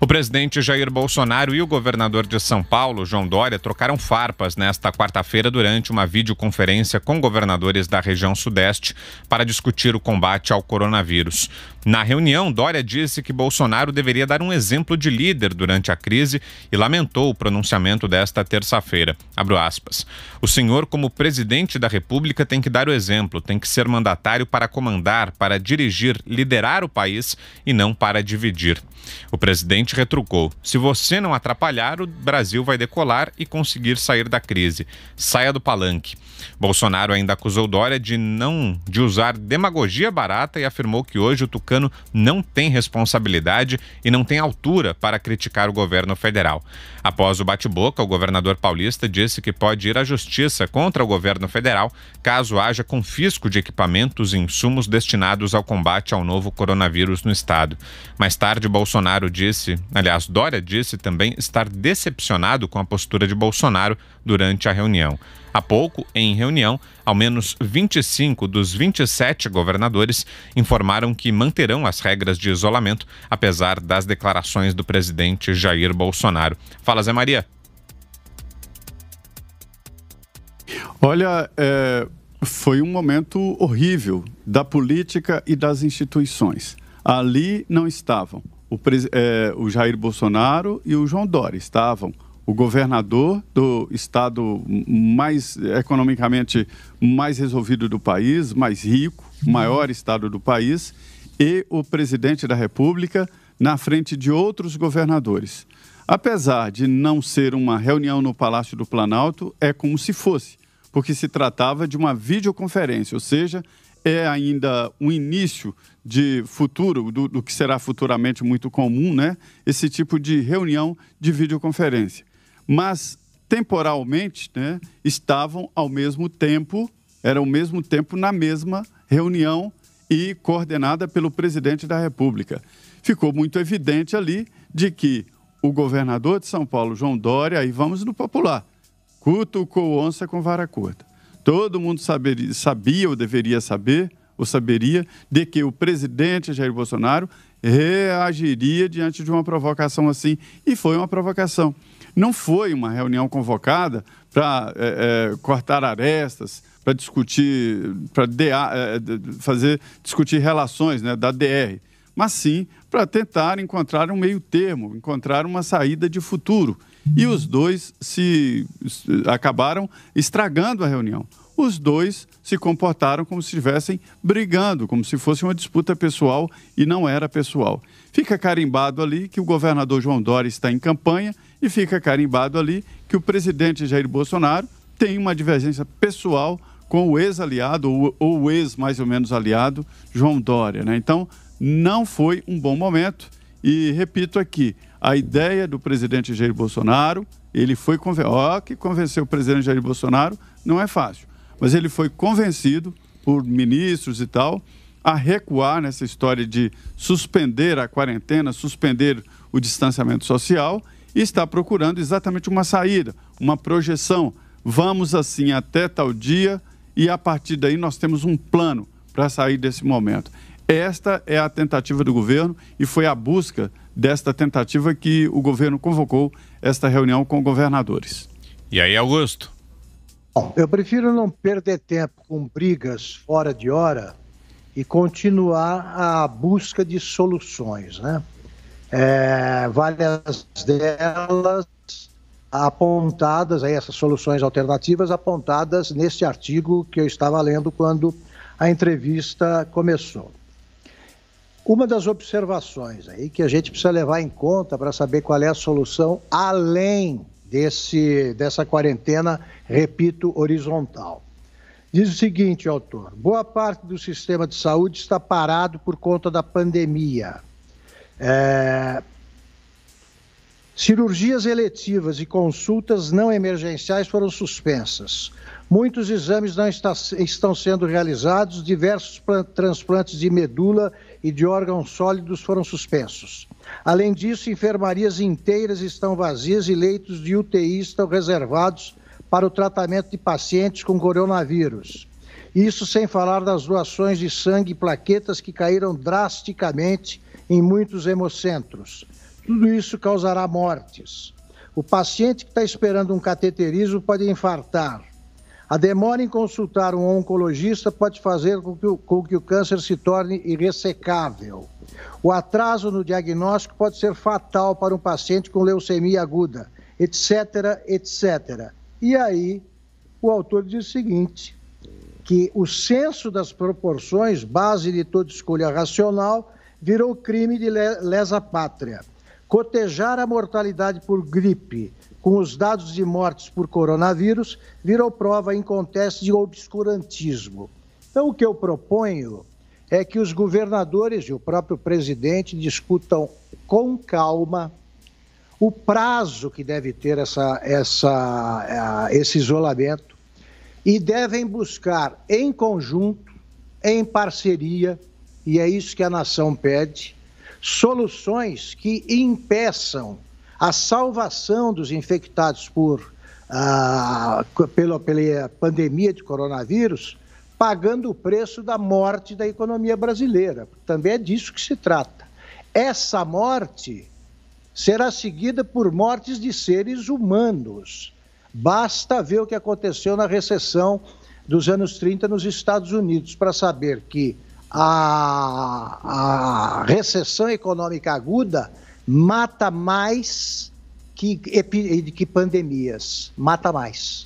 O presidente Jair Bolsonaro e o governador de São Paulo, João Dória, trocaram farpas nesta quarta-feira durante uma videoconferência com governadores da região sudeste para discutir o combate ao coronavírus. Na reunião, Dória disse que Bolsonaro deveria dar um exemplo de líder durante a crise e lamentou o pronunciamento desta terça-feira. Abro aspas. O senhor, como presidente da República, tem que dar o exemplo, tem que ser mandatário para comandar, para dirigir, liderar o país e não para dividir. O presidente retrucou: se você não atrapalhar, o Brasil vai decolar e conseguir sair da crise. Saia do palanque. Bolsonaro ainda acusou Dória de usar demagogia barata e afirmou que hoje o tucano não tem responsabilidade e não tem altura para criticar o governo federal. Após o bate-boca, o governador paulista disse que pode ir à justiça contra o governo federal caso haja confisco de equipamentos e insumos destinados ao combate ao novo coronavírus no estado. Mais tarde, Dória disse também estar decepcionado com a postura de Bolsonaro durante a reunião. Há pouco, em reunião, ao menos 25 dos 27 governadores informaram que manterão as regras de isolamento, apesar das declarações do presidente Jair Bolsonaro. Fala, Zé Maria. Olha, foi um momento horrível da política e das instituições. Ali não estavam o Jair Bolsonaro e o João Dória, estavam o governador do estado economicamente mais resolvido do país, mais rico, maior estado do país, e o presidente da República na frente de outros governadores. Apesar de não ser uma reunião no Palácio do Planalto, é como se fosse, porque se tratava de uma videoconferência, ou seja, é ainda um início de futuro, do que será futuramente muito comum, né? Esse tipo de reunião de videoconferência. Mas, temporalmente, né, estavam ao mesmo tempo, na mesma reunião e coordenada pelo presidente da República. Ficou muito evidente ali de que o governador de São Paulo, João Dória, aí vamos no popular, cutucou onça com vara curta. Todo mundo sabia ou deveria saber, ou saberia, de que o presidente Jair Bolsonaro reagiria diante de uma provocação assim. E foi uma provocação. Não foi uma reunião convocada para cortar arestas, para discutir, discutir relações, né, da DR, mas sim para tentar encontrar um meio termo, encontrar uma saída de futuro. E os dois acabaram estragando a reunião. Os dois se comportaram como se estivessem brigando, como se fosse uma disputa pessoal e não era pessoal. Fica carimbado ali que o governador João Dória está em campanha e fica carimbado ali que o presidente Jair Bolsonaro tem uma divergência pessoal com o ex-aliado ou o ex mais ou menos aliado João Dória, né? Então, não foi um bom momento e, repito aqui, a ideia do presidente Jair Bolsonaro, ele foi que convencer o presidente Jair Bolsonaro não é fácil, mas ele foi convencido por ministros e tal a recuar nessa história de suspender a quarentena, suspender o distanciamento social e está procurando exatamente uma saída, uma projeção. Vamos assim até tal dia e a partir daí nós temos um plano para sair desse momento. Esta é a tentativa do governo e foi a busca desta tentativa que o governo convocou esta reunião com governadores. E aí, Augusto? Bom, eu prefiro não perder tempo com brigas fora de hora e continuar a busca de soluções, né? Várias delas apontadas, aí essas soluções alternativas apontadas nesse artigo que eu estava lendo quando a entrevista começou. Uma das observações aí que a gente precisa levar em conta para saber qual é a solução além dessa quarentena, repito, horizontal. Diz o seguinte, autor: boa parte do sistema de saúde está parado por conta da pandemia. Cirurgias eletivas e consultas não emergenciais foram suspensas. Muitos exames não estão sendo realizados, diversos transplantes de medula e de órgãos sólidos foram suspensos. Além disso, enfermarias inteiras estão vazias e leitos de UTI estão reservados para o tratamento de pacientes com coronavírus. Isso sem falar das doações de sangue e plaquetas que caíram drasticamente em muitos hemocentros. Tudo isso causará mortes. O paciente que está esperando um cateterismo pode infartar. A demora em consultar um oncologista pode fazer com que o câncer se torne irressecável. O atraso no diagnóstico pode ser fatal para um paciente com leucemia aguda, etc, etc. E aí, o autor diz o seguinte, que o senso das proporções, base de toda escolha racional, virou crime de lesa pátria. Cotejar a mortalidade por gripe com os dados de mortes por coronavírus virou prova inconteste de obscurantismo. Então, o que eu proponho é que os governadores e o próprio presidente discutam com calma o prazo que deve ter esse isolamento e devem buscar em conjunto, em parceria, e é isso que a nação pede, soluções que impeçam a salvação dos infectados pela pandemia de coronavírus, pagando o preço da morte da economia brasileira. Também é disso que se trata. Essa morte será seguida por mortes de seres humanos. Basta ver o que aconteceu na recessão dos anos 30 nos Estados Unidos para saber que a recessão econômica aguda mata mais que pandemias, mata mais.